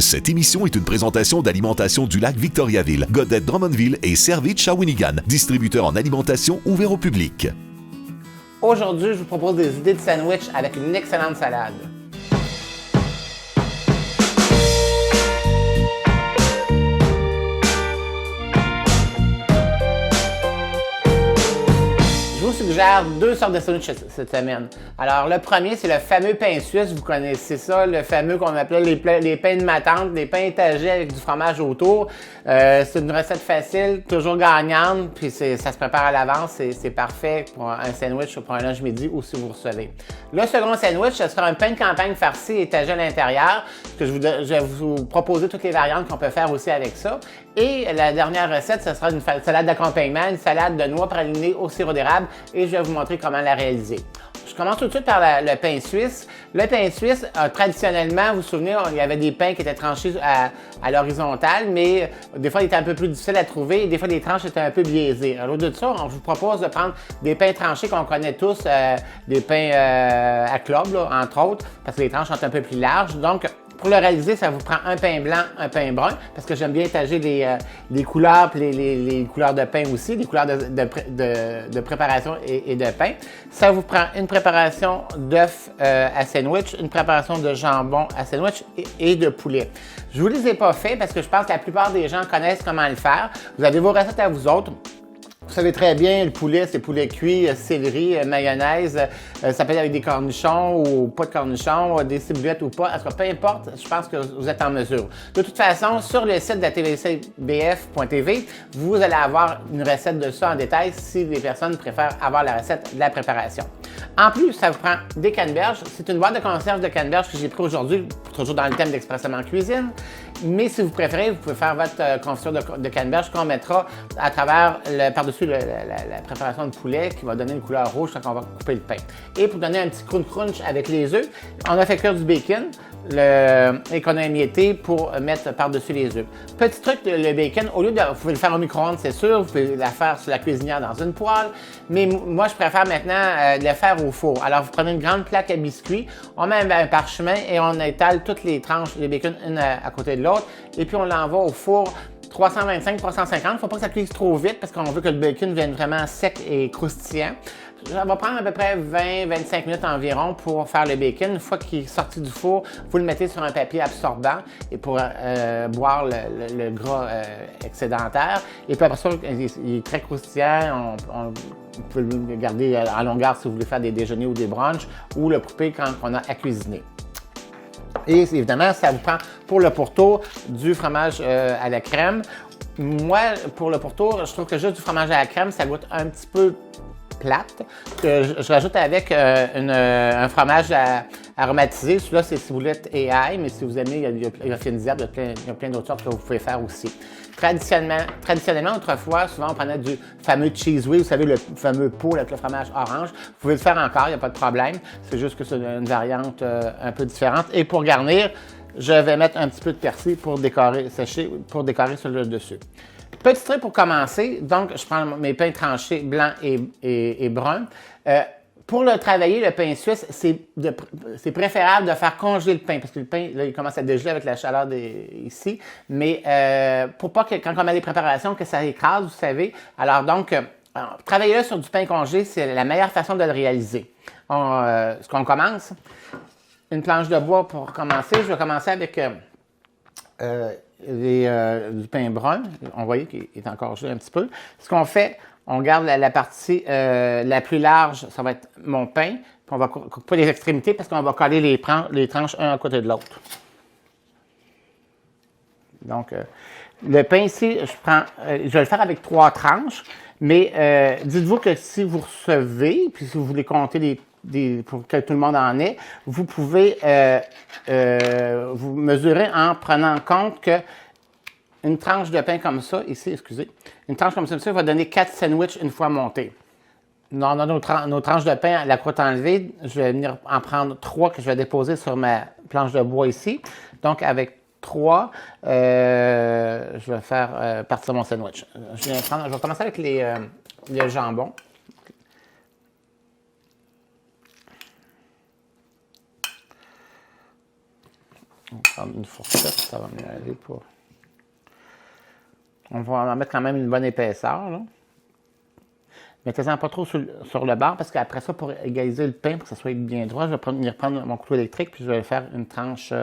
Cette émission est une présentation d'Alimentation du Lac Victoriaville, Godette Drummondville et Servite Shawinigan, distributeur en alimentation ouvert au public. Aujourd'hui, je vous propose des idées de sandwich avec une excellente salade. Je vous suggère deux sortes de sandwichs cette semaine. Alors, le premier, c'est le fameux pain suisse. Vous connaissez ça, le fameux qu'on appelait les pains de ma tante, les pains étagés avec du fromage autour. C'est une recette facile, toujours gagnante, puis ça se prépare à l'avance. C'est parfait pour un sandwich ou pour un lunch midi ou si vous recevez. Le second sandwich, ce sera un pain de campagne farci étagé à l'intérieur. Je vais vous proposer toutes les variantes qu'on peut faire aussi avec ça. Et la dernière recette, ce sera une salade d'accompagnement, une salade de noix pralinée au sirop d'érable. Et je vais vous montrer comment la réaliser. Je commence tout de suite par le pain suisse. Le pain suisse, traditionnellement, vous vous souvenez, il y avait des pains qui étaient tranchés à l'horizontale, mais des fois, il était un peu plus difficile à trouver et des fois, les tranches étaient un peu biaisées. Alors, au-delà de ça, je vous propose de prendre des pains tranchés qu'on connaît tous, des pains à club, là, entre autres, parce que les tranches sont un peu plus larges. Donc, pour le réaliser, ça vous prend un pain blanc, un pain brun, parce que j'aime bien étager les couleurs et les couleurs de pain aussi, les couleurs de préparation et de pain. Ça vous prend une préparation d'œufs à sandwich, une préparation de jambon à sandwich et de poulet. Je ne vous les ai pas fait parce que je pense que la plupart des gens connaissent comment le faire. Vous avez vos recettes à vous autres. Vous savez très bien, le poulet, c'est poulet cuit, céleri, mayonnaise. Ça peut être avec des cornichons ou pas de cornichons, des ciboulettes ou pas. En tout cas, peu importe, je pense que vous êtes en mesure. De toute façon, sur le site de la tvcbf.tv, vous allez avoir une recette de ça en détail si les personnes préfèrent avoir la recette de la préparation. En plus, ça vous prend des canneberges. C'est une boîte de conserve de canneberges que j'ai pris aujourd'hui, toujours dans le thème d'Expressément Cuisine. Mais si vous préférez, vous pouvez faire votre confiture de canneberge qu'on mettra à travers par-dessus la préparation de poulet qui va donner une couleur rouge quand on va couper le pain. Et pour donner un petit crunch avec les œufs, on a fait cuire du bacon et qu'on a émietté pour mettre par-dessus les œufs. Petit truc, le bacon, au lieu de... Vous pouvez le faire au micro-ondes, c'est sûr, vous pouvez la faire sur la cuisinière dans une poêle, mais moi, je préfère maintenant le faire au four. Alors, vous prenez une grande plaque à biscuits, on met un parchemin et on étale toutes les tranches de bacon une à côté de l'autre, et puis on l'envoie au four 325-350. Il ne faut pas que ça cuise trop vite parce qu'on veut que le bacon vienne vraiment sec et croustillant. Ça va prendre à peu près 20-25 minutes environ pour faire le bacon. Une fois qu'il est sorti du four, vous le mettez sur un papier absorbant et pour boire le gras excédentaire. Et puis après ça, il est très croustillant. Vous pouvez le garder à longueur si vous voulez faire des déjeuners ou des brunchs ou le couper quand on a à cuisiner. Et évidemment, ça vous prend pour le pourtour du fromage à la crème. Moi, pour le pourtour, je trouve que juste du fromage à la crème, ça goûte un petit peu plate. Je rajoute avec un fromage aromatisé. Celui-là, c'est ciboulette et ail, mais si vous aimez, il y a fine diable, il y a plein d'autres sortes que vous pouvez faire aussi. Traditionnellement, autrefois, souvent, on prenait du fameux cheese whiz, vous savez, le fameux pot avec le fromage orange. Vous pouvez le faire encore, il n'y a pas de problème. C'est juste que c'est une variante un peu différente. Et pour garnir, je vais mettre un petit peu de persil pour décorer, pour décorer sur le dessus. Petit truc pour commencer, donc je prends mes pains tranchés blancs et bruns. Pour le travailler, le pain suisse, c'est préférable de faire congeler le pain, parce que le pain, là, il commence à dégeler avec la chaleur ici, mais pour pas que quand on met des préparations, que ça écrase, vous savez. Alors donc, travailler sur du pain congelé, c'est la meilleure façon de le réaliser. Ce qu'on commence, une planche de bois pour commencer. Je vais commencer avec du pain brun. On voit qu'il est encore gelé un petit peu. Ce qu'on fait, on garde la partie la plus large, ça va être mon pain. Puis on va couper les extrémités parce qu'on va coller les tranches un à côté de l'autre. Donc, le pain ici, je vais le faire avec 3 tranches, mais dites-vous que si vous recevez, puis si vous voulez compter pour que tout le monde en ait, vous pouvez vous mesurer en prenant en compte que une tranche de pain comme ça, ici, excusez, une tranche comme ça va donner 4 sandwichs une fois montés. Dans nos tranches de pain, la croûte enlevée, je vais venir en prendre 3 que je vais déposer sur ma planche de bois ici. Donc, avec 3, je vais faire partir mon sandwich. Je vais commencer avec le jambon. On va prendre une fourchette, ça va mieux aller pour... On va en mettre quand même une bonne épaisseur, là. Mettez-en pas trop sur le bord, parce qu'après ça, pour égaliser le pain, pour que ça soit bien droit, je vais venir prendre mon couteau électrique, puis je vais faire une tranche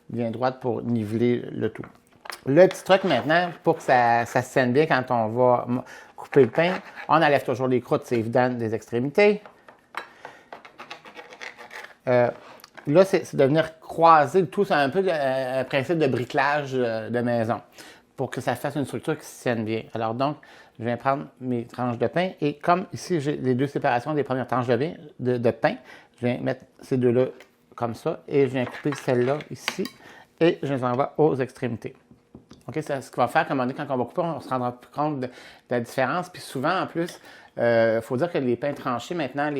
bien droite pour niveler le tout. Le petit truc maintenant, pour que ça se tienne bien quand on va couper le pain, on enlève toujours les croûtes, c'est évident, des extrémités. Là, c'est de venir croiser le tout, c'est un peu un principe de bricolage de maison, pour que ça fasse une structure qui se tienne bien. Alors donc, je viens prendre mes tranches de pain et comme ici, j'ai les deux séparations des premières tranches de pain, je viens mettre ces deux-là comme ça et je viens couper celle-là ici et je les envoie aux extrémités. OK, c'est ce qu'on va faire, comme on dit, quand on va couper, on se rendra plus compte de la différence. Puis souvent, en plus, il faut dire que les pains tranchés, maintenant,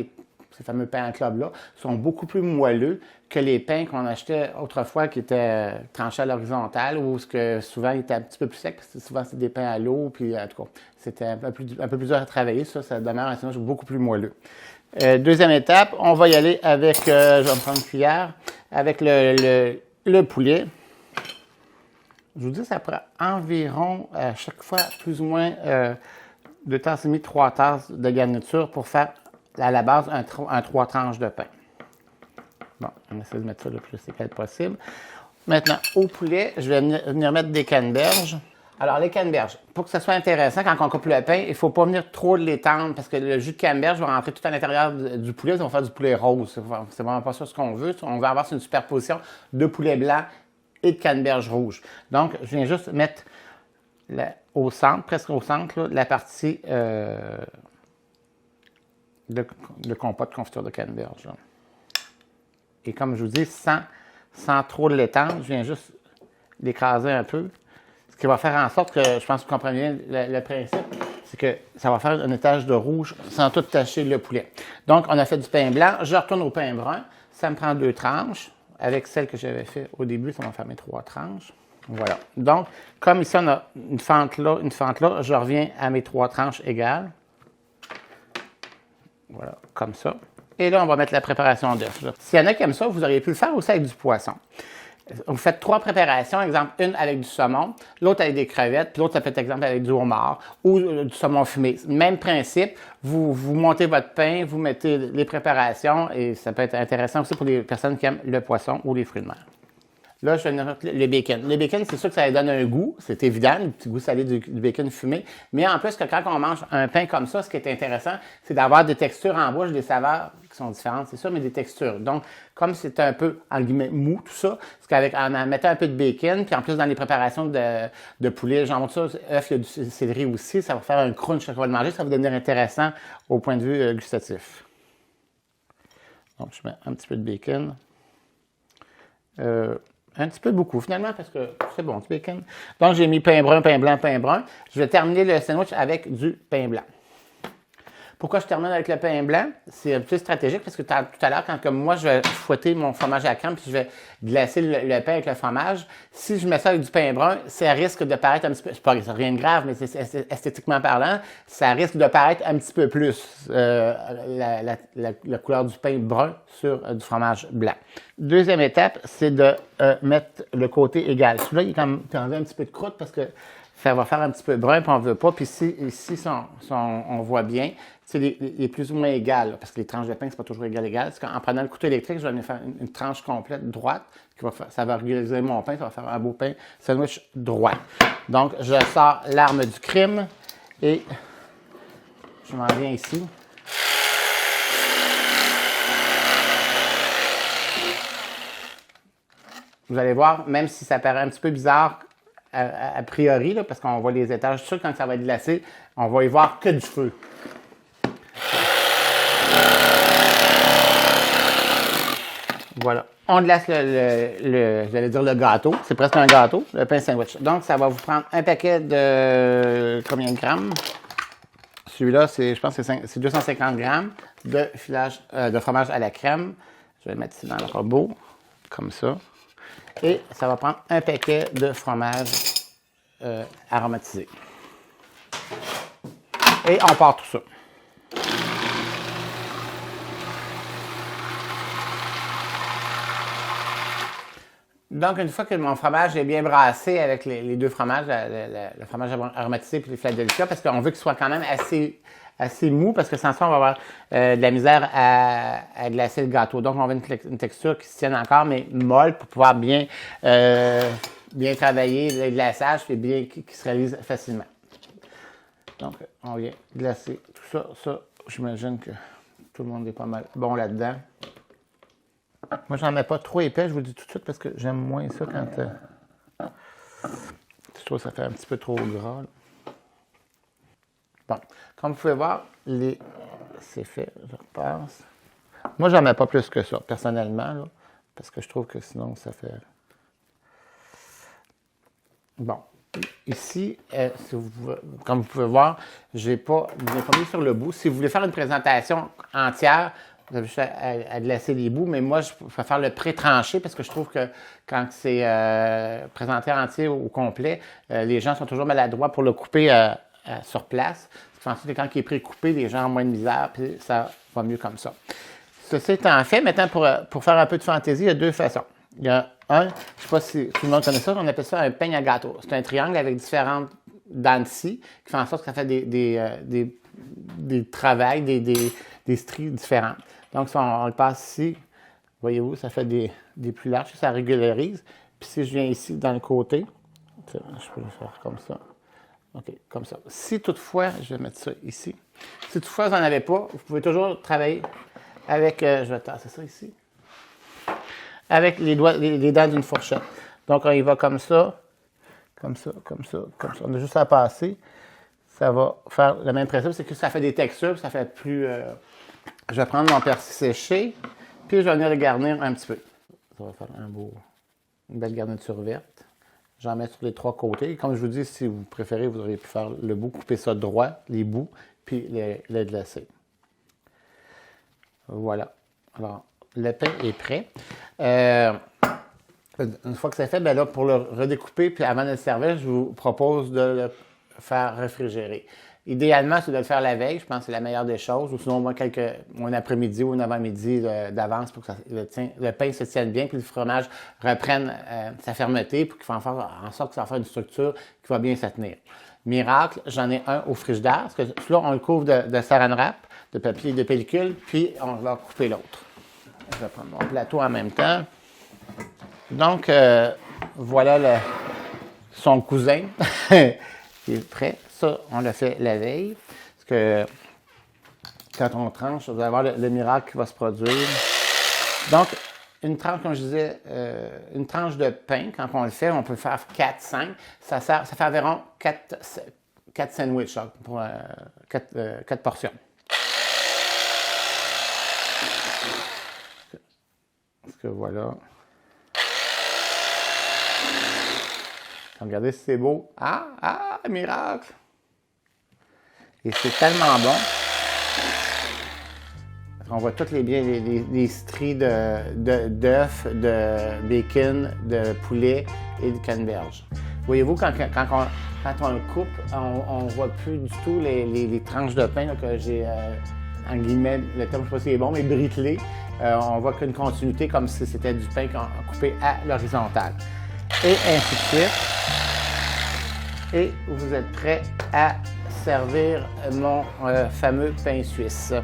ces fameux pains en club-là, sont beaucoup plus moelleux que les pains qu'on achetait autrefois qui étaient tranchés à l'horizontale ou ce que souvent ils étaient un petit peu plus secs parce que souvent c'est des pains à l'eau, puis en tout cas, c'était un peu plus dur à travailler. Ça demeure un sandwich beaucoup plus moelleux. Deuxième étape, on va y aller avec, je vais me prendre une cuillère, avec le poulet. Je vous dis, ça prend environ, à chaque fois, plus ou moins 2 tasses et demie, 3 tasses de garniture pour faire, à la base, un 3 tranches de pain. Bon, on essaie de mettre ça le plus égal possible. Maintenant, au poulet, je vais venir mettre des canneberges. Alors, les canneberges, pour que ça soit intéressant, quand on coupe le pain, il ne faut pas venir trop l'étendre parce que le jus de canneberge va rentrer tout à l'intérieur du poulet. Ça va faire du poulet rose. C'est vraiment pas ça ce qu'on veut. On veut avoir une superposition de poulet blanc et de canneberge rouge. Donc, je viens juste mettre au centre, presque au centre, là, la partie de compote de confiture de canneberge. Là. Et comme je vous dis, sans trop l'étendre, je viens juste l'écraser un peu. Ce qui va faire en sorte que, je pense que vous comprenez bien le principe, c'est que ça va faire un étage de rouge sans tout tacher le poulet. Donc, on a fait du pain blanc. Je retourne au pain brun. Ça me prend 2 tranches. Avec celle que j'avais fait au début, ça va faire mes 3 tranches. Voilà. Donc, comme ici, on a une fente là, je reviens à mes 3 tranches égales. Voilà, comme ça. Et là, on va mettre la préparation d'œufs. S'il y en a qui aiment ça, vous auriez pu le faire aussi avec du poisson. Vous faites 3 préparations, exemple, une avec du saumon, l'autre avec des crevettes, puis l'autre, ça peut être exemple avec du homard ou du saumon fumé. Même principe, vous montez votre pain, vous mettez les préparations et ça peut être intéressant aussi pour les personnes qui aiment le poisson ou les fruits de mer. Là, je vais mettre le bacon. Le bacon, c'est sûr que ça donne un goût, c'est évident, le petit goût salé du bacon fumé. Mais en plus, que quand on mange un pain comme ça, ce qui est intéressant, c'est d'avoir des textures en bouche, des saveurs qui sont différentes, c'est sûr, mais des textures. Donc, comme c'est un peu, en guillemets, mou, tout ça, c'est qu'en mettant un peu de bacon, puis en plus, dans les préparations de poulet, j'en montre ça, œuf, il y a du céleri aussi, ça va faire un crunch quand on va le manger, ça va devenir intéressant au point de vue gustatif. Donc, je mets un petit peu de bacon. Un petit peu beaucoup, finalement, parce que c'est bon, du bacon. Donc, j'ai mis pain brun, pain blanc, pain brun. Je vais terminer le sandwich avec du pain blanc. Pourquoi je termine avec le pain blanc? C'est un peu stratégique parce que tout à l'heure, quand comme moi, je vais fouetter mon fromage à la crème puis je vais glacer le pain avec le fromage, si je mets ça avec du pain brun, ça risque de paraître un petit peu... C'est rien de grave, mais c'est esthétiquement parlant, ça risque de paraître un petit peu plus la couleur du pain brun sur du fromage blanc. Deuxième étape, c'est de mettre le côté égal. Celui-là, il est comme enlevé un petit peu de croûte parce que ça va faire un petit peu brun, puis on ne veut pas. Puis ici on voit bien, il est plus ou moins égal, là, parce que les tranches de pain, c'est pas toujours égal. C'est qu'en prenant le couteau électrique, je vais venir faire une tranche complète droite, ça va régulariser mon pain, ça va faire un beau pain sandwich droit. Donc, je sors l'arme du crime et je m'en viens ici. Vous allez voir, même si ça paraît un petit peu bizarre, a priori, là, parce qu'on voit les étages, je suis sûr que quand ça va être glacé, on va y voir que du feu. Voilà. On glace j'allais dire le gâteau, c'est presque un gâteau, le pain sandwich. Donc, ça va vous prendre un paquet de combien de grammes? Celui-là, je pense que c'est 250 grammes de fromage à la crème. Je vais le mettre ici dans le robot, comme ça. Et ça va prendre un paquet de fromage aromatisé. Et on part tout ça. Donc, une fois que mon fromage est bien brassé avec les deux fromages, le fromage aromatisé et le Philadelphia, parce qu'on veut qu'il soit quand même assez mou, parce que sans ça, on va avoir de la misère à glacer le gâteau. Donc, on veut une texture qui se tienne encore, mais molle, pour pouvoir bien travailler le glaçage et qui se réalise facilement. Donc, on vient glacer tout ça. Ça, j'imagine que tout le monde est pas mal bon là-dedans. Moi, j'en mets pas trop épais, je vous le dis tout de suite, parce que j'aime moins ça quand je trouve que ça fait un petit peu trop gras. Là. Bon, comme vous pouvez voir, c'est fait, je repasse. Moi, j'en mets pas plus que ça, personnellement, là, parce que je trouve que sinon, ça fait... Bon, ici, comme vous pouvez voir, je n'ai pas mis sur le bout. Si vous voulez faire une présentation entière, vous avez juste à glacer les bouts, mais moi, je vais faire le pré-tranché parce que je trouve que quand c'est présenté entier au complet, les gens sont toujours maladroits pour le couper sur place. Quand il est pré-coupé, les gens ont moins de misère, puis ça va mieux comme ça. Ceci étant fait, maintenant, pour faire un peu de fantaisie, il y a deux façons. Il y a je ne sais pas si tout le monde connaît ça, on appelle ça un peigne à gâteau. C'est un triangle avec différentes dents de scie qui font en sorte que ça fait des travails, des stries différentes. Donc, si on le passe ici, voyez-vous, ça fait des plus larges, ça régularise. Puis si je viens ici dans le côté, je peux le faire comme ça. OK, comme ça. Si toutefois, je vais mettre ça ici. Si toutefois, vous n'en avez pas, vous pouvez toujours travailler avec, je vais tasser ça ici, avec les dents d'une fourchette. Donc, on y va comme ça, comme ça, comme ça, comme ça. On a juste à passer. Ça va faire le même principe, c'est que ça fait des textures, ça fait plus... Je vais prendre mon persil séché, puis je vais venir le garnir un petit peu. Ça va faire une belle garniture verte. J'en mets sur les trois côtés. Comme je vous dis, si vous préférez, vous auriez pu faire le bout, couper ça droit, les bouts, puis le glacer. Voilà. Alors, le pain est prêt. Une fois que c'est fait, bien là, pour le redécouper, puis avant de le servir, je vous propose de le faire réfrigérer. Idéalement, c'est de le faire la veille, je pense que c'est la meilleure des choses, ou sinon au moins un après-midi ou un avant-midi d'avance pour que le pain se tienne bien, puis le fromage reprenne sa fermeté, pour qu'il fasse en sorte que ça va faire une structure qui va bien se tenir. Miracle, j'en ai un au frigidaire, parce que là, on le couvre de saran wrap, de papier de pellicule, puis on va couper l'autre. Je vais prendre mon plateau en même temps. Donc, voilà son cousin qui est prêt. Ça, on l'a fait la veille. Parce que quand on tranche, vous allez voir le miracle qui va se produire. Donc, une tranche, comme je disais, une tranche de pain, quand on le fait, on peut faire 4-5. Ça fait environ 4 sandwichs pour 4 portions. Parce que voilà. Regardez si c'est beau. Ah, miracle! Et c'est tellement bon. On voit toutes les stries d'œufs, de bacon, de poulet et de canneberge. Voyez-vous, quand on le coupe, on ne voit plus du tout les tranches de pain là, que j'ai, en guillemets, le terme, je ne sais pas si c'est bon, mais britelé. On voit qu'une continuité comme si c'était du pain coupé à l'horizontale. Et ainsi de suite. Et vous êtes prêts à servir mon fameux pain suisse.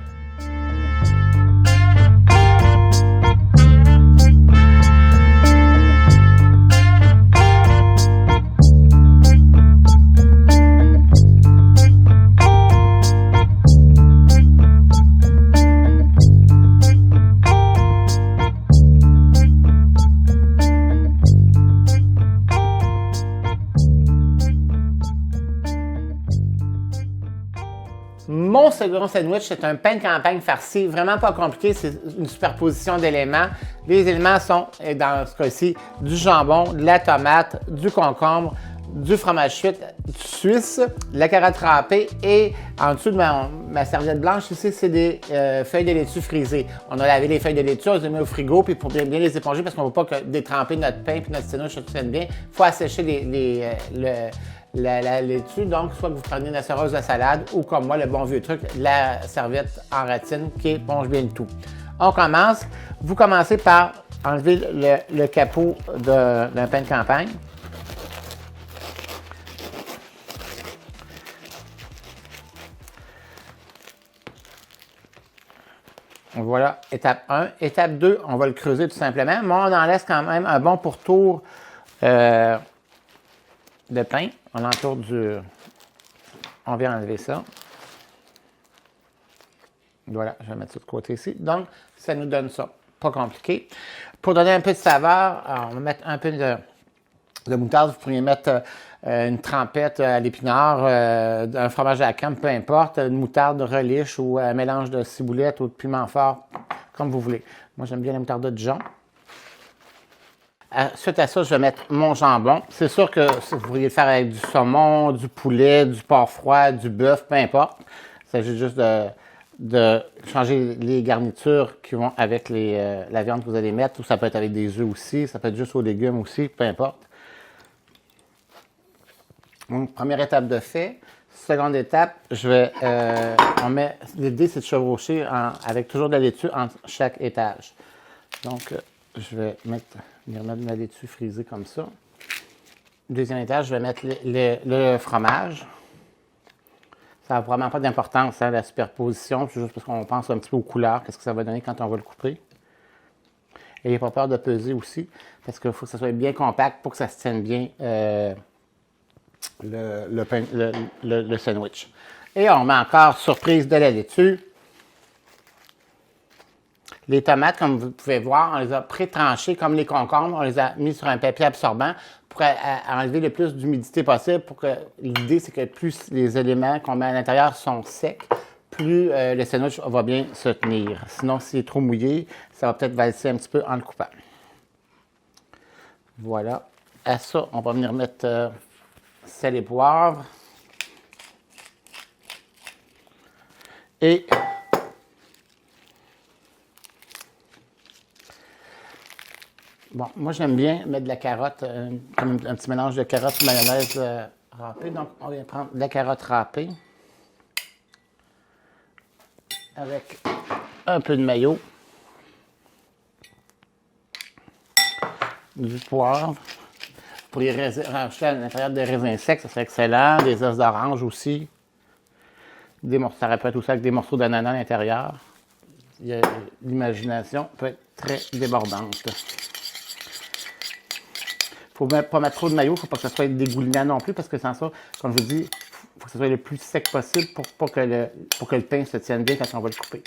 Mon second sandwich, c'est un pain de campagne farci, vraiment pas compliqué, c'est une superposition d'éléments. Les éléments sont, dans ce cas-ci, du jambon, de la tomate, du concombre, du fromage suisse, de la carotte râpée et en dessous de ma serviette blanche, ici, c'est des feuilles de laitue frisées. On a lavé les feuilles de laitue, on les a mis au frigo puis pour bien les éponger parce qu'on ne veut pas détremper notre pain et notre sandwich se tienne bien. Il faut assécher la laitue, donc soit que vous preniez une assureuse de salade ou comme moi, le bon vieux truc, la serviette en ratine qui éponge bien le tout. On commence. Vous commencez par enlever le capot d'un pain de campagne. Voilà, étape 1. Étape 2, on va le creuser tout simplement, mais on en laisse quand même un bon pourtour de pain. On l'entoure du... On vient enlever ça. Voilà, je vais mettre ça de côté ici. Donc, ça nous donne ça. Pas compliqué. Pour donner un peu de saveur, on va mettre un peu de moutarde. Vous pourriez mettre une trempette à l'épinard, un fromage à la crème, peu importe, une moutarde relish ou un mélange de ciboulette ou de piment fort, comme vous voulez. Moi, j'aime bien la moutarde de Dijon. Suite à ça, je vais mettre mon jambon. C'est sûr que vous pourriez le faire avec du saumon, du poulet, du porc froid, du bœuf, peu importe. Il s'agit juste de changer les garnitures qui vont avec la viande que vous allez mettre, ou ça peut être avec des œufs aussi, ça peut être juste aux légumes aussi, peu importe. Donc, première étape de fait. Seconde étape, l'idée c'est de chevaucher avec toujours de la laitue entre chaque étage. Donc, je vais venir mettre de la laitue frisée comme ça. Deuxième étage, je vais mettre le fromage. Ça n'a vraiment pas d'importance, la superposition. C'est juste parce qu'on pense un petit peu aux couleurs, qu'est-ce que ça va donner quand on va le couper. Et n'ayez pas peur de peser aussi, parce qu'il faut que ça soit bien compact pour que ça se tienne bien le sandwich. Et on met encore, surprise, de la laitue. Les tomates, comme vous pouvez voir, on les a pré-tranchées comme les concombres. On les a mis sur un papier absorbant pour enlever le plus d'humidité possible. L'idée, c'est que plus les éléments qu'on met à l'intérieur sont secs, plus le sandwich va bien se tenir. Sinon, s'il est trop mouillé, ça va peut-être valser un petit peu en le coupant. Voilà. À ça, on va venir mettre sel et poivre. Et bon, moi j'aime bien mettre de la carotte, comme un petit mélange de carotte et mayonnaise râpée. Donc, on vient prendre de la carotte râpée avec un peu de mayo, du poivre. Pour les rajouter à l'intérieur des raisins secs, ça serait excellent. Des os d'orange aussi. Ça aurait pu être aussi avec des morceaux d'ananas à l'intérieur. L'imagination peut être très débordante. Il ne faut pas mettre trop de maillot, il ne faut pas que ça soit dégoulinant non plus, parce que sans ça, comme je vous dis, il faut que ça soit le plus sec possible pour que le pain se tienne bien quand on va le couper.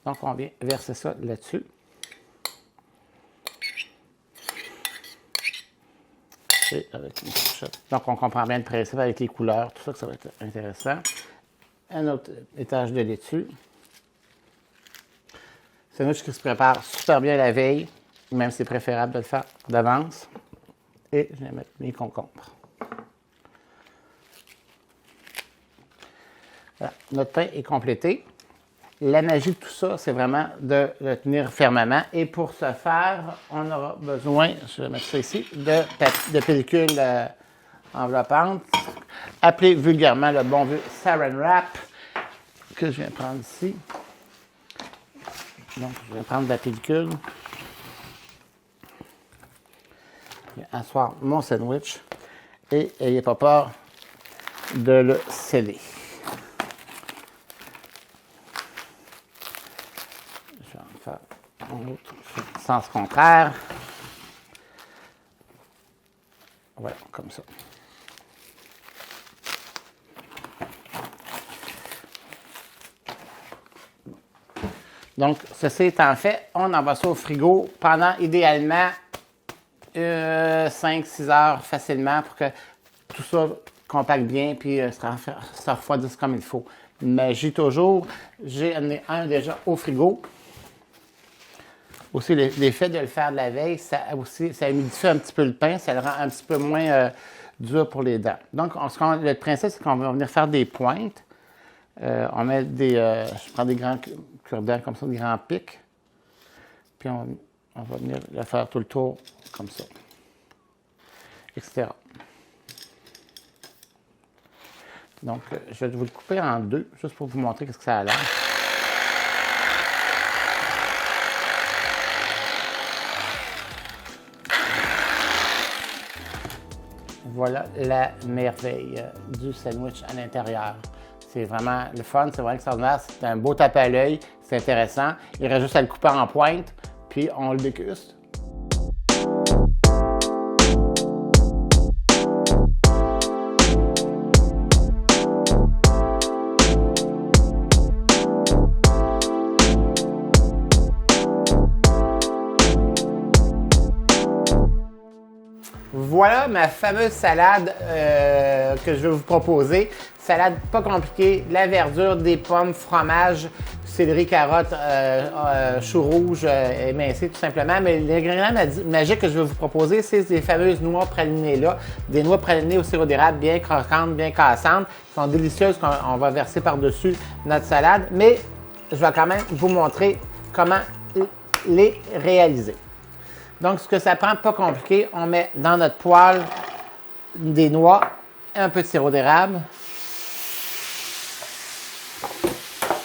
Donc, on vient verser ça là-dessus. Et avec une fourchette. Donc, on comprend bien le principe avec les couleurs, tout ça, que ça va être intéressant. Un autre étage de laitue. C'est un sandwich qui se prépare super bien la veille, même si c'est préférable de le faire d'avance. Et je vais mettre mes concombres. Voilà, notre pain est complété. La magie de tout ça, c'est vraiment de le tenir fermement. Et pour ce faire, on aura besoin, je vais mettre ça ici, de pellicule enveloppante, appelé vulgairement le bon vieux Saran Wrap, que je viens prendre ici. Donc, je vais prendre de la pellicule. Je vais asseoir mon sandwich et n'ayez pas peur de le sceller. Je vais en faire un autre sens contraire. Voilà, comme ça. Donc, ceci étant fait, on envoie ça au frigo pendant idéalement 5-6 heures facilement pour que tout ça compacte bien puis ça refroidisse comme il faut. Mais j'ai amené un déjà au frigo. Aussi, l'effet de le faire de la veille, ça humidifie un petit peu le pain, ça le rend un petit peu moins dur pour les dents. Donc, le principe, c'est qu'on va venir faire des pointes. On met je prends des grands cure-dents comme ça, des grands pics. Puis on va venir le faire tout le tour comme ça, etc. Donc, je vais vous le couper en deux, juste pour vous montrer ce que ça a l'air. Voilà la merveille du sandwich à l'intérieur. C'est vraiment le fun, c'est vraiment extraordinaire. C'est un beau tape à l'œil, c'est intéressant. Il reste juste à le couper en pointe, puis on le déguste. Voilà ma fameuse salade que je vais vous proposer. Salade pas compliquée, de la verdure, des pommes, fromage, céleri, carottes, choux rouges émincés tout simplement. Mais l'ingrédient magique que je vais vous proposer, c'est ces fameuses noix pralinées-là. Des noix pralinées au sirop d'érable bien croquantes, bien cassantes, qui sont délicieuses qu'on va verser par-dessus notre salade. Mais je vais quand même vous montrer comment les réaliser. Donc, ce que ça prend, pas compliqué, on met dans notre poêle des noix, un peu de sirop d'érable.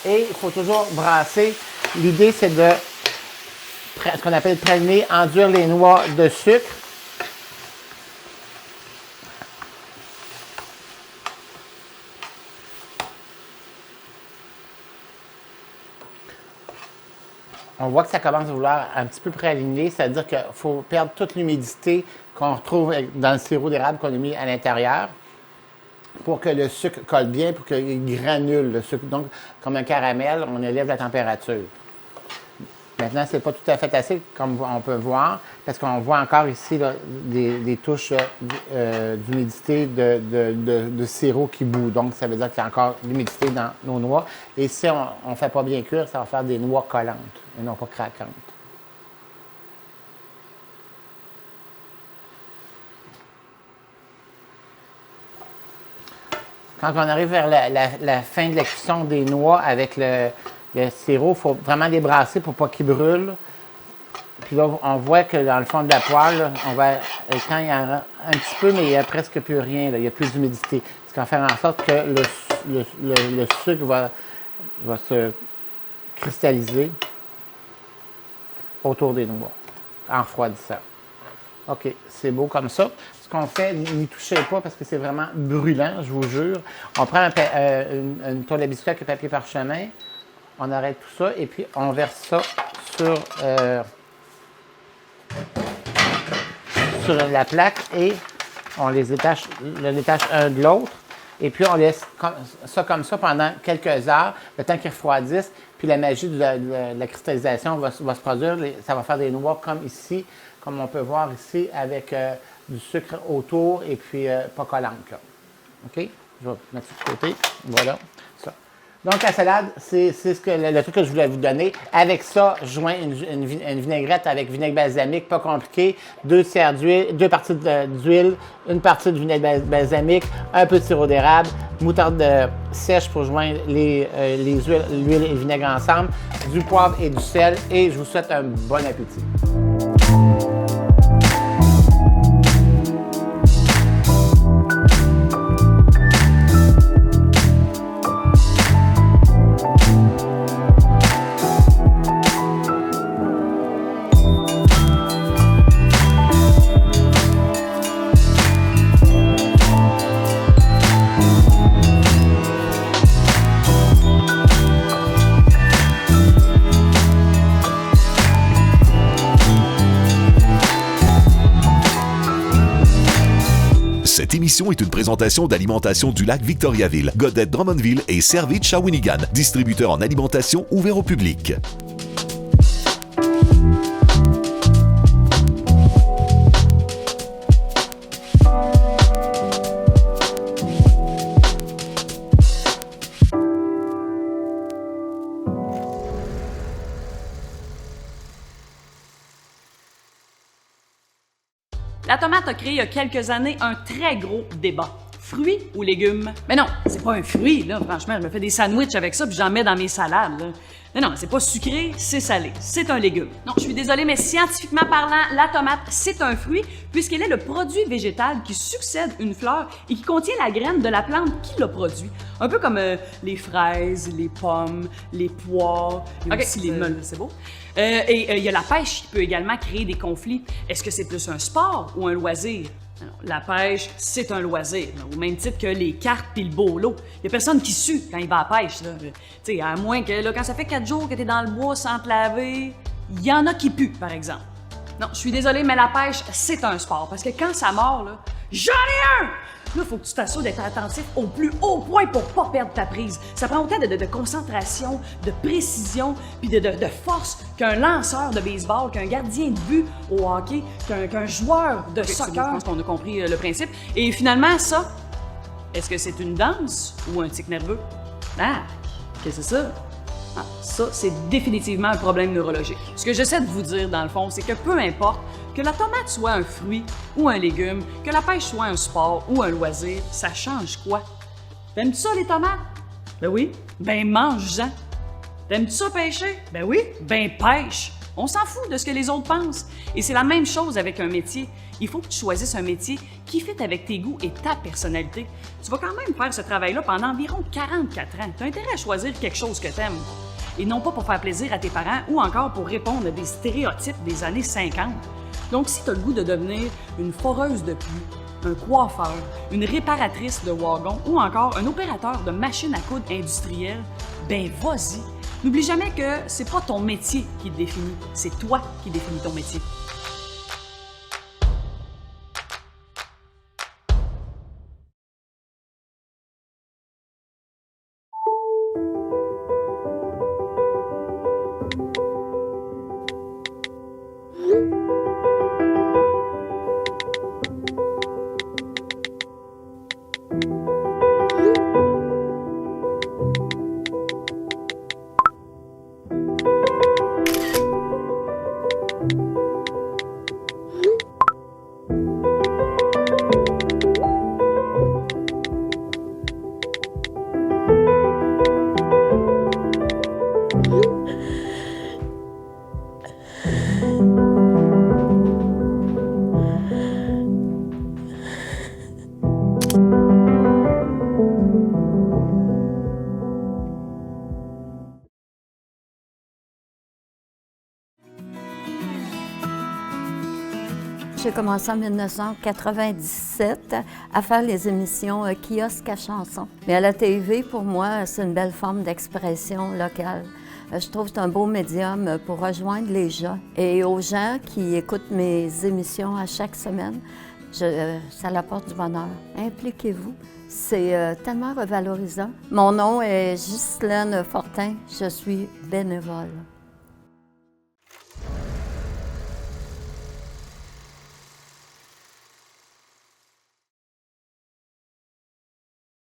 Et il faut toujours brasser. L'idée, c'est de, ce qu'on appelle praliner, enduire les noix de sucre. On voit que ça commence à vouloir un petit peu praliner, c'est-à-dire qu'il faut perdre toute l'humidité qu'on retrouve dans le sirop d'érable qu'on a mis à l'intérieur pour que le sucre colle bien, pour qu'il granule le sucre. Donc, comme un caramel, on élève la température. Maintenant, ce n'est pas tout à fait assez, comme on peut voir, parce qu'on voit encore ici là, des touches d'humidité de sirop qui bout. Donc, ça veut dire qu'il y a encore l'humidité dans nos noix. Et si on ne fait pas bien cuire, ça va faire des noix collantes et non pas craquantes. Quand on arrive vers la fin de la cuisson des noix avec le sirop, il faut vraiment les brasser pour pas qu'ils brûlent. Puis là, on voit que dans le fond de la poêle, là, quand il y en a un petit peu, mais il n'y a presque plus rien, là, il y a plus d'humidité. Ce qui va faire en sorte que le sucre va se cristalliser autour des noix en refroidissant. OK, c'est beau comme ça. Ce qu'on fait, n'y touchez pas parce que c'est vraiment brûlant, je vous jure. On prend une toile à biscuit avec un papier parchemin. On arrête tout ça et puis on verse ça sur la plaque et on les détache un de l'autre. Et puis on laisse ça comme ça pendant quelques heures, le temps qu'ils refroidissent. Puis la magie de la cristallisation va se produire. Ça va faire des noix comme ici, comme on peut voir ici, avec du sucre autour et puis pas collante. Là. OK? Je vais mettre ça de côté. Voilà. Ça. Donc, la salade, c'est le truc que je voulais vous donner. Avec ça, je joins une vinaigrette avec vinaigre balsamique, pas compliqué. 2 tiers d'huile, 2 parties d'huile, une partie de vinaigre balsamique, un peu de sirop d'érable, moutarde sèche pour joindre l'huile et le vinaigre ensemble, du poivre et du sel. Et je vous souhaite un bon appétit. Cette émission est une présentation d'Alimentation du Lac Victoriaville, Godette Drummondville et Servite Shawinigan, distributeur en alimentation ouvert au public. La tomate a créé il y a quelques années un très gros débat. Fruits ou légumes? Mais non, c'est pas un fruit, là. Franchement, je me fais des sandwichs avec ça puis j'en mets dans mes salades, là. Non, c'est pas sucré, c'est salé. C'est un légume. Non, je suis désolée, mais scientifiquement parlant, la tomate, c'est un fruit puisqu'elle est le produit végétal qui succède une fleur et qui contient la graine de la plante qui l'a produit. Un peu comme les fraises, les pommes, les pois, aussi les melons. C'est beau. Et il y a la pêche qui peut également créer des conflits. Est-ce que c'est plus un sport ou un loisir? Alors, la pêche, c'est un loisir, là, au même titre que les cartes puis le beau lot. Il y a personne qui sue quand il va à la pêche. Là. Tu sais, à moins que là, quand ça fait 4 jours que t'es dans le bois sans te laver, il y en a qui puent, par exemple. Non, je suis désolée, mais la pêche, c'est un sport. Parce que quand ça mord, là, j'en ai un! Là, faut que tu t'assures d'être attentif au plus haut point pour pas perdre ta prise. Ça prend autant de concentration, de précision, puis de force qu'un lanceur de baseball, qu'un gardien de but au hockey, qu'un joueur de soccer. Je pense qu'on a compris le principe. Et finalement, ça, est-ce que c'est une danse ou un tic nerveux? Ah, qu'est-ce que c'est ça? Ah, ça, c'est définitivement un problème neurologique. Ce que j'essaie de vous dire, dans le fond, c'est que peu importe que la tomate soit un fruit ou un légume, que la pêche soit un sport ou un loisir, ça change quoi? T'aimes-tu ça, les tomates? Ben oui. Ben mange-en. T'aimes-tu ça pêcher? Ben oui. Ben pêche. On s'en fout de ce que les autres pensent. Et c'est la même chose avec un métier. Il faut que tu choisisses un métier qui fit avec tes goûts et ta personnalité. Tu vas quand même faire ce travail-là pendant environ 44 ans. Tu as intérêt à choisir quelque chose que t'aimes. Et non pas pour faire plaisir à tes parents ou encore pour répondre à des stéréotypes des années 50. Donc, si tu as le goût de devenir une foreuse de pluie, un coiffeur, une réparatrice de wagon ou encore un opérateur de machine à coudre industrielle, ben vas-y. N'oublie jamais que c'est pas ton métier qui te définit, c'est toi qui définis ton métier. J'ai commencé en 1997 à faire les émissions Kiosque à chansons. Mais à la TV, pour moi, c'est une belle forme d'expression locale. Je trouve que c'est un beau médium pour rejoindre les gens. Et aux gens qui écoutent mes émissions à chaque semaine, ça leur apporte du bonheur. Impliquez-vous. C'est tellement revalorisant. Mon nom est Ghislaine Fortin. Je suis bénévole.